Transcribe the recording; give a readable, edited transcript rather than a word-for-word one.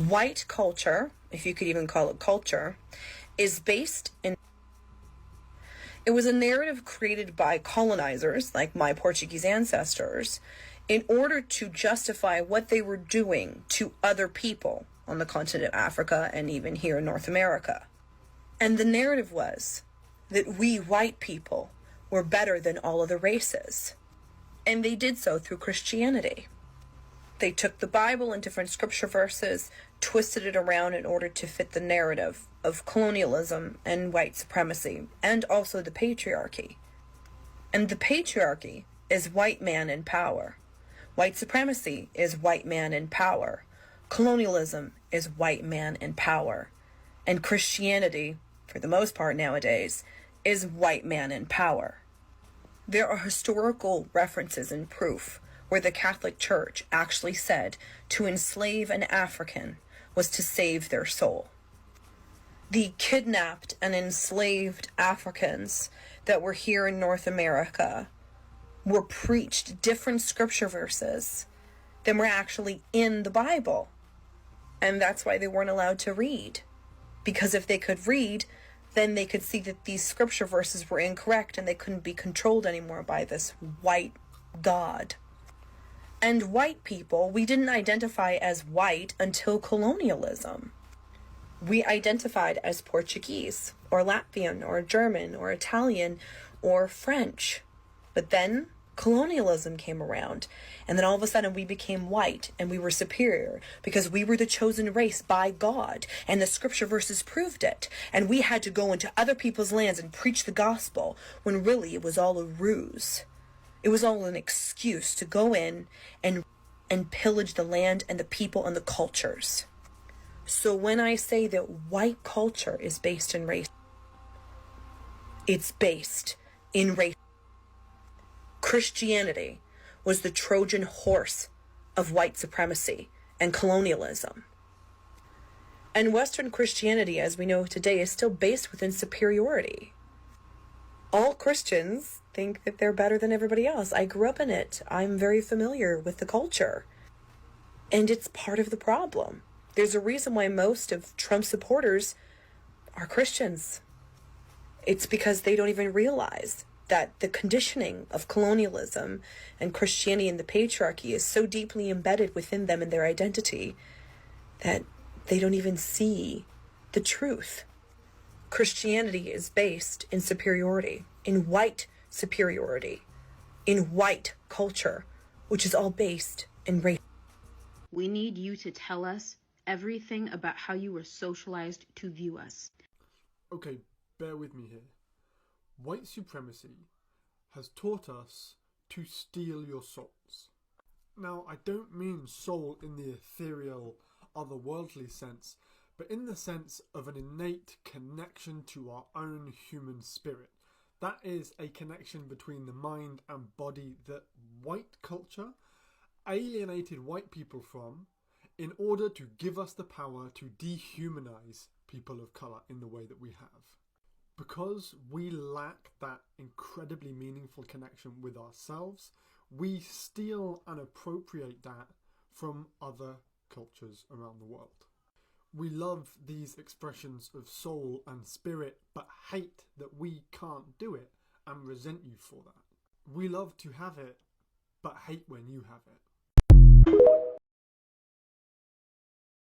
White culture, if you could even call it culture, is based in... It was a narrative created by colonizers, like my Portuguese ancestors, in order to justify what they were doing to other people on the continent of Africa and even here in North America. And the narrative was that we white people were better than all other races. And they did so through Christianity. They took the Bible and different scripture verses, twisted it around in order to fit the narrative of colonialism and white supremacy, and also the patriarchy. And the patriarchy is white man in power. White supremacy is white man in power. Colonialism is white man in power. And Christianity, for the most part nowadays, is white man in power. There are historical references and proof where the Catholic Church actually said to enslave an African was to save their soul. The kidnapped and enslaved Africans that were here in North America were preached different scripture verses than were actually in the Bible. And that's why they weren't allowed to read. Because if they could read, then they could see that these scripture verses were incorrect and they couldn't be controlled anymore by this white God. And white people, we didn't identify as white until colonialism. We identified as Portuguese, or Latvian, or German, or Italian, or French. But then colonialism came around, and then all of a sudden we became white, and we were superior, because we were the chosen race by God, and the scripture verses proved it. And we had to go into other people's lands and preach the gospel, when really it was all a ruse. It was all an excuse to go in and pillage the land and the people and the cultures. So when I say that white culture is based in race, it's based in race. Christianity was the Trojan horse of white supremacy and colonialism. And Western Christianity, as we know today, is still based within superiority. All Christians think that they're better than everybody else. I grew up in it. I'm very familiar with the culture. And it's part of the problem. There's a reason why most of Trump's supporters are Christians. It's because they don't even realize that the conditioning of colonialism and Christianity and the patriarchy is so deeply embedded within them and their identity that they don't even see the truth. Christianity is based in superiority, in white superiority, in white culture, which is all based in race. We need you to tell us everything about how you were socialized to view us. Okay, bear with me here. White supremacy has taught us to steal your souls. Now, I don't mean soul in the ethereal, otherworldly sense, but in the sense of an innate connection to our own human spirit. That is a connection between the mind and body that white culture alienated white people from in order to give us the power to dehumanize people of colour in the way that we have. Because we lack that incredibly meaningful connection with ourselves, we steal and appropriate that from other cultures around the world. We love these expressions of soul and spirit, but hate that we can't do it and resent you for that. We love to have it, but hate when you have it.